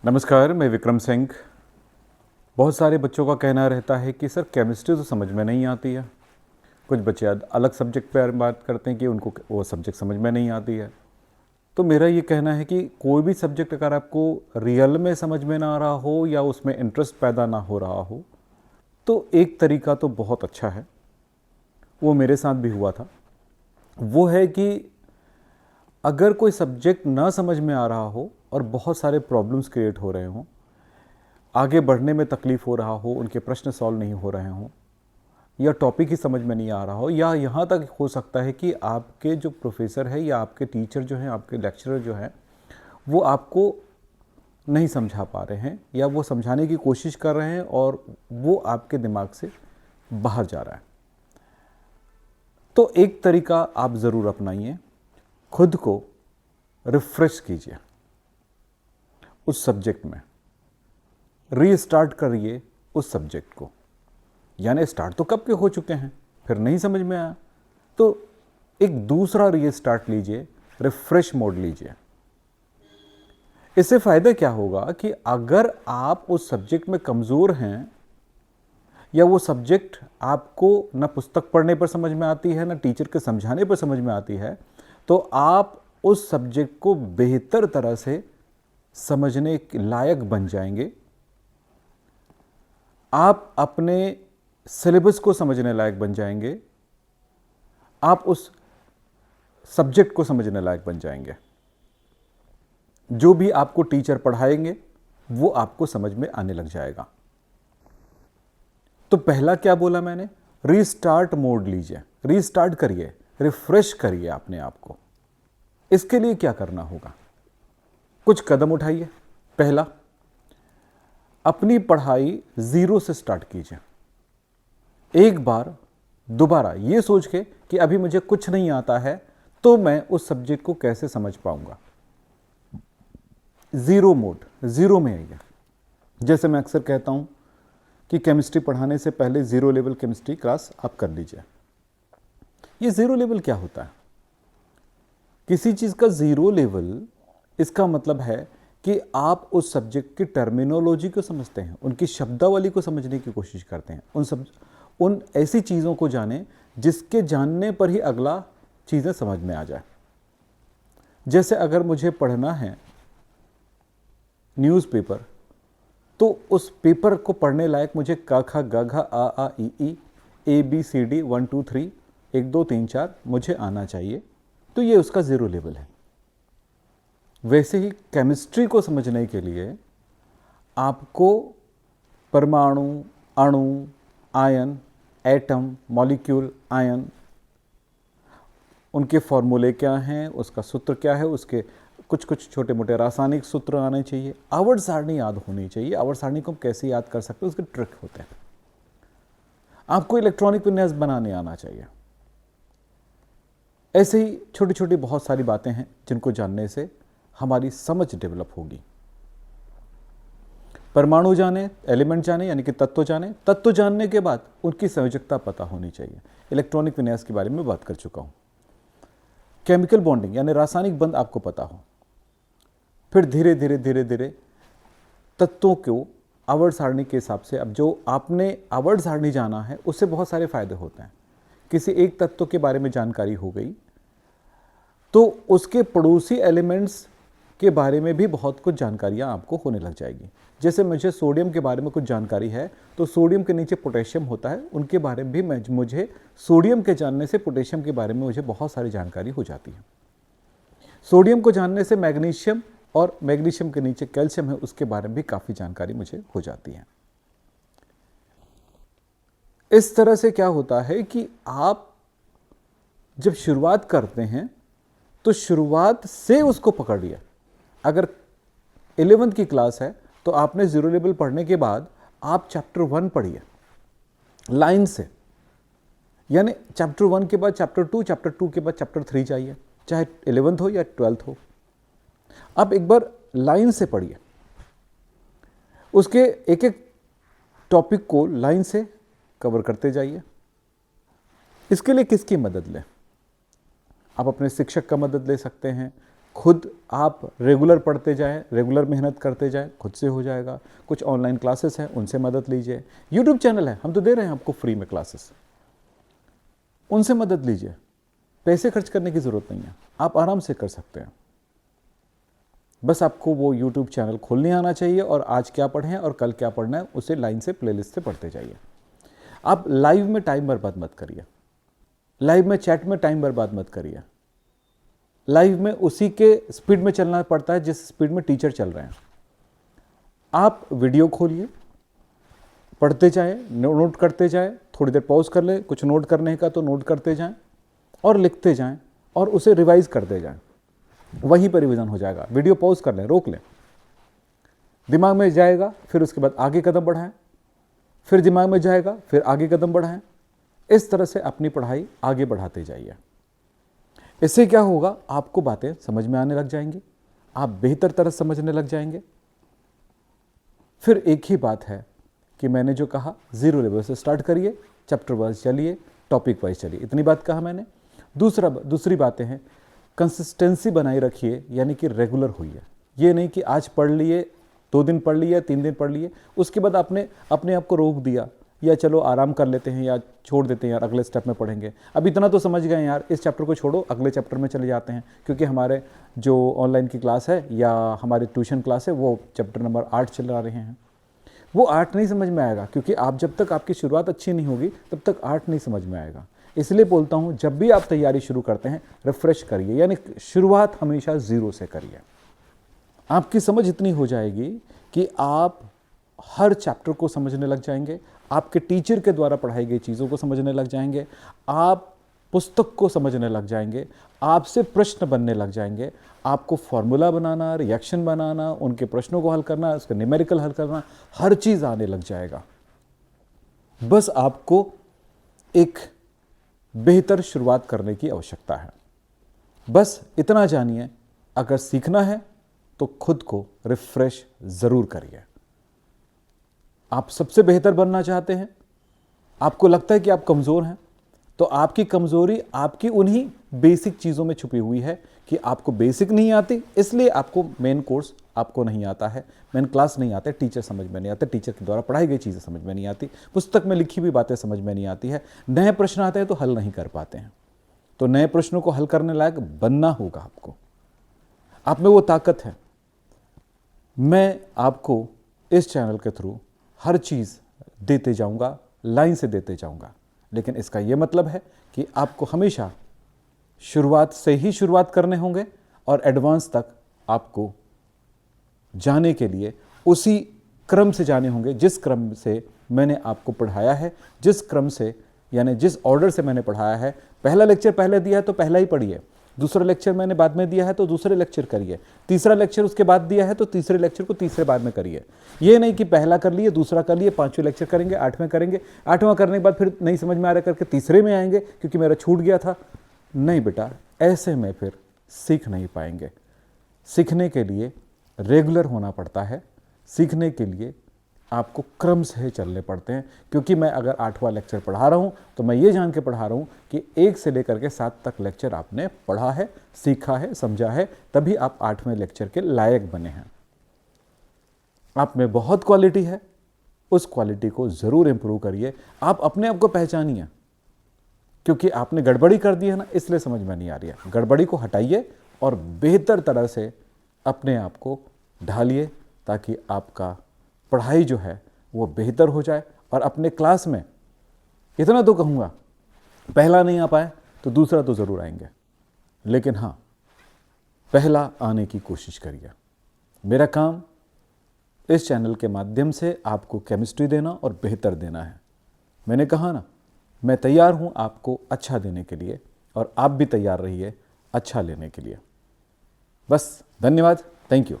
नमस्कार, मैं विक्रम सिंह। बहुत सारे बच्चों का कहना रहता है कि सर केमिस्ट्री तो समझ में नहीं आती है। कुछ बच्चे अलग सब्जेक्ट पर बात करते हैं कि उनको वो सब्जेक्ट समझ में नहीं आती है। तो मेरा ये कहना है कि कोई भी सब्जेक्ट अगर आपको रियल में समझ में ना आ रहा हो या उसमें इंटरेस्ट पैदा ना हो रहा हो, तो एक तरीका तो बहुत अच्छा है, वो मेरे साथ भी हुआ था। वो है कि अगर कोई सब्जेक्ट ना समझ में आ रहा हो और बहुत सारे प्रॉब्लम्स क्रिएट हो रहे हों, आगे बढ़ने में तकलीफ़ हो रहा हो, उनके प्रश्न सॉल्व नहीं हो रहे हों, या टॉपिक ही समझ में नहीं आ रहा हो, या यहाँ तक हो सकता है कि आपके जो प्रोफेसर है या आपके टीचर जो हैं, आपके लेक्चरर जो हैं, वो आपको नहीं समझा पा रहे हैं या वो समझाने की कोशिश कर रहे हैं और वो आपके दिमाग से बाहर जा रहा है। तो एक तरीका आप ज़रूर अपनाइए, खुद को रिफ्रेश कीजिए उस सब्जेक्ट में, रीस्टार्ट करिए उस सब्जेक्ट को। यानी स्टार्ट तो कब के हो चुके हैं, फिर नहीं समझ में आया तो एक दूसरा रीस्टार्ट लीजिए, रिफ्रेश मोड लीजिए। इससे फ़ायदा क्या होगा कि अगर आप उस सब्जेक्ट में कमज़ोर हैं या वो सब्जेक्ट आपको न पुस्तक पढ़ने पर समझ में आती है, न टीचर के समझाने पर समझ में आती है, तो आप उस सब्जेक्ट को बेहतर तरह से समझने के लायक बन जाएंगे। आप अपने सिलेबस को समझने लायक बन जाएंगे, आप उस सब्जेक्ट को समझने लायक बन जाएंगे। जो भी आपको टीचर पढ़ाएंगे वो आपको समझ में आने लग जाएगा। तो पहला क्या बोला मैंने, रीस्टार्ट मोड लीजिए, रीस्टार्ट करिए, रिफ्रेश करिए अपने आप को। इसके लिए क्या करना होगा, कुछ कदम उठाइए। पहला, अपनी पढ़ाई जीरो से स्टार्ट कीजिए। एक बार दोबारा ये सोच के कि अभी मुझे कुछ नहीं आता है तो मैं उस सब्जेक्ट को कैसे समझ पाऊंगा। जीरो मोड, जीरो में आइए। जैसे मैं अक्सर कहता हूं कि केमिस्ट्री पढ़ाने से पहले जीरो लेवल केमिस्ट्री क्लास आप कर लीजिए। ये जीरो लेवल क्या होता है? किसी चीज का जीरो लेवल, इसका मतलब है कि आप उस सब्जेक्ट की टर्मिनोलॉजी को समझते हैं, उनकी शब्दावली को समझने की कोशिश करते हैं, उन ऐसी चीज़ों को जानें जिसके जानने पर ही अगला चीज़ें समझ में आ जाए। जैसे अगर मुझे पढ़ना है न्यूज़पेपर, तो उस पेपर को पढ़ने लायक मुझे क ख ग घ आ ई ए बी सी डी 1 2 3 1 2 3 4 मुझे आना चाहिए। तो ये उसका ज़ीरो लेवल है। वैसे ही केमिस्ट्री को समझने के लिए आपको परमाणु, अणु, आयन, एटम, मॉलिक्यूल, आयन, उनके फॉर्मूले क्या हैं, उसका सूत्र क्या है, उसके कुछ कुछ छोटे मोटे रासायनिक सूत्र आने चाहिए, आवर्त सारणी याद होनी चाहिए। आवर्त सारणी को हम कैसे याद कर सकते हैं, उसके ट्रिक होते हैं। आपको इलेक्ट्रॉनिक विन्यास बनाने आना चाहिए। ऐसे ही छोटी छोटी बहुत सारी बातें हैं जिनको जानने से हमारी समझ डेवलप होगी। परमाणु जाने, एलिमेंट जाने यानी कि तत्व जाने, तत्व जानने के बाद उनकी संयोजकता पता होनी चाहिए। इलेक्ट्रॉनिक विन्यास के बारे में बात कर चुका हूं। केमिकल बॉन्डिंग यानी रासायनिक बंध आपको पता हो। फिर धीरे धीरे धीरे धीरे तत्वों को आवर्त सारणी के हिसाब से, अब जो आपने आवर्त सारणी जाना है उससे बहुत सारे फायदे होते हैं। किसी एक तत्व के बारे में जानकारी हो गई तो उसके पड़ोसी एलिमेंट्स के बारे में भी बहुत कुछ जानकारियां आपको होने लग जाएगी। जैसे मुझे सोडियम के बारे में कुछ जानकारी है तो सोडियम के नीचे पोटेशियम होता है, उनके बारे में भी मुझे सोडियम के जानने से पोटेशियम के बारे में मुझे बहुत सारी जानकारी हो जाती है। सोडियम को जानने से मैग्नीशियम, और मैग्नीशियम के नीचे कैल्शियम है, उसके बारे में भी काफ़ी जानकारी मुझे हो जाती है। इस तरह से क्या होता है कि आप जब शुरुआत करते हैं तो शुरुआत से उसको पकड़िए। अगर 11th की क्लास है तो आपने जीरो लेवल पढ़ने के बाद आप चैप्टर 1 पढ़िए लाइन से, यानी चैप्टर 1 के बाद चैप्टर 2, चैप्टर 2 के बाद चैप्टर 3 जाइए, चाहे 11th हो या 12th हो। आप एक बार लाइन से पढ़िए, उसके एक एक टॉपिक को लाइन से कवर करते जाइए। इसके लिए किसकी मदद लें? आप अपने शिक्षक का मदद ले सकते हैं, खुद आप रेगुलर पढ़ते जाएं, रेगुलर मेहनत करते जाएं, खुद से हो जाएगा। कुछ ऑनलाइन क्लासेस हैं, उनसे मदद लीजिए। यूट्यूब चैनल है, हम तो दे रहे हैं आपको फ्री में क्लासेस, उनसे मदद लीजिए। पैसे खर्च करने की ज़रूरत नहीं है, आप आराम से कर सकते हैं। बस आपको वो यूट्यूब चैनल खोलने आना चाहिए और आज क्या पढ़ें और कल क्या पढ़ना है उसे लाइन से प्लेलिस्ट से पढ़ते जाइए। आप लाइव में टाइम बर्बाद मत करिए, लाइव में चैट में टाइम बर्बाद मत करिए। लाइव में उसी के स्पीड में चलना पड़ता है जिस स्पीड में टीचर चल रहे हैं। आप वीडियो खोलिए, पढ़ते जाएं, नोट करते जाएं, थोड़ी देर पॉज कर ले, कुछ नोट करने का तो नोट करते जाएं और लिखते जाएं और उसे रिवाइज करते जाएं। वहीं पर रिवीजन हो जाएगा। वीडियो पॉज कर लें, रोक लें, दिमाग में जाएगा, फिर उसके बाद आगे कदम बढ़ाएं, फिर दिमाग में जाएगा, फिर आगे कदम बढ़ाएं। इस तरह से अपनी पढ़ाई आगे बढ़ाते जाइए। इससे क्या होगा, आपको बातें समझ में आने लग जाएंगी, आप बेहतर तरह समझने लग जाएंगे। फिर एक ही बात है कि मैंने जो कहा, जीरो लेवल से स्टार्ट करिए, चैप्टर वाइज चलिए, टॉपिक वाइज चलिए, इतनी बात कहा मैंने। दूसरी बातें हैं, कंसिस्टेंसी बनाए रखिए, यानी कि रेगुलर होइए। ये नहीं कि आज पढ़ लिए, 2 दिन पढ़ लिए, 3 दिन पढ़ लिए, उसके बाद आपने अपने आप को रोक दिया, या चलो आराम कर लेते हैं या छोड़ देते हैं यार, अगले स्टेप में पढ़ेंगे। अब इतना तो समझ गए यार, इस चैप्टर को छोड़ो, अगले चैप्टर में चले जाते हैं। क्योंकि हमारे जो ऑनलाइन की क्लास है या हमारी ट्यूशन क्लास है वो चैप्टर नंबर 8 चला रहे हैं। वो 8 नहीं समझ में आएगा, क्योंकि आप जब तक आपकी शुरुआत अच्छी नहीं होगी तब तक 8 नहीं समझ में आएगा। इसलिए बोलता हूँ, जब भी आप तैयारी शुरू करते हैं रिफ्रेश करिए, यानी शुरुआत हमेशा ज़ीरो से करिए। आपकी समझ इतनी हो जाएगी कि आप हर चैप्टर को समझने लग जाएंगे, आपके टीचर के द्वारा पढ़ाई गई चीज़ों को समझने लग जाएंगे, आप पुस्तक को समझने लग जाएंगे, आपसे प्रश्न बनने लग जाएंगे। आपको फॉर्मूला बनाना, रिएक्शन बनाना, उनके प्रश्नों को हल करना, उसका न्यूमेरिकल हल करना, हर चीज़ आने लग जाएगा। बस आपको एक बेहतर शुरुआत करने की आवश्यकता है। बस इतना जानिए, अगर सीखना है तो खुद को रिफ्रेश ज़रूर करिए। आप सबसे बेहतर बनना चाहते हैं, आपको लगता है कि आप कमज़ोर हैं, तो आपकी कमज़ोरी आपकी उन्हीं बेसिक चीज़ों में छुपी हुई है कि आपको बेसिक नहीं आती, इसलिए आपको मेन कोर्स आपको नहीं आता है, मेन क्लास नहीं आता है, टीचर समझ में नहीं आता, टीचर के द्वारा पढ़ाई गई चीज़ें समझ में नहीं आती, पुस्तक में लिखी हुई बातें समझ में नहीं आती है, नए प्रश्न आते हैं तो हल नहीं कर पाते हैं। तो नए प्रश्नों को हल करने लायक बनना होगा आपको, आप में वो ताकत है। मैं आपको इस चैनल के थ्रू हर चीज़ देते जाऊंगा, लाइन से देते जाऊंगा, लेकिन इसका ये मतलब है कि आपको हमेशा शुरुआत से ही शुरुआत करने होंगे और एडवांस तक आपको जाने के लिए उसी क्रम से जाने होंगे जिस क्रम से मैंने आपको पढ़ाया है, जिस क्रम से यानी जिस ऑर्डर से मैंने पढ़ाया है। पहला लेक्चर पहले दिया है तो पहला ही पढ़िए, दूसरा लेक्चर मैंने बाद में दिया है तो दूसरे लेक्चर करिए, तीसरा लेक्चर उसके बाद दिया है तो तीसरे लेक्चर को तीसरे बाद में करिए। ये नहीं कि पहला कर लिए, दूसरा कर लिए, 5वें लेक्चर करेंगे, 8वें करेंगे, 8वां करने के बाद फिर नहीं समझ में आ रहा करके तीसरे में आएंगे क्योंकि मेरा छूट गया था। नहीं बेटा, ऐसे में फिर सीख नहीं पाएंगे। सीखने के लिए रेगुलर होना पड़ता है, सीखने के लिए आपको क्रम से चलने पड़ते हैं। क्योंकि मैं अगर 8वां लेक्चर पढ़ा रहा हूं तो मैं ये जान के पढ़ा रहा हूं कि 1 से लेकर के 7 तक लेक्चर आपने पढ़ा है, सीखा है, समझा है, तभी आप 8वें लेक्चर के लायक बने हैं। आप में बहुत क्वालिटी है, उस क्वालिटी को ज़रूर इंप्रूव करिए। आप अपने आप को पहचानिए, क्योंकि आपने गड़बड़ी कर दी है ना, इसलिए समझ में नहीं आ रही है। गड़बड़ी को हटाइए और बेहतर तरह से अपने आप को ढालिए ताकि आपका पढ़ाई जो है वो बेहतर हो जाए। और अपने क्लास में इतना तो कहूँगा, पहला नहीं आ पाए तो दूसरा तो ज़रूर आएंगे, लेकिन हाँ, पहला आने की कोशिश करिए। मेरा काम इस चैनल के माध्यम से आपको केमिस्ट्री देना और बेहतर देना है। मैंने कहा ना, मैं तैयार हूँ आपको अच्छा देने के लिए, और आप भी तैयार रहिए अच्छा लेने के लिए। बस, धन्यवाद, थैंक यू।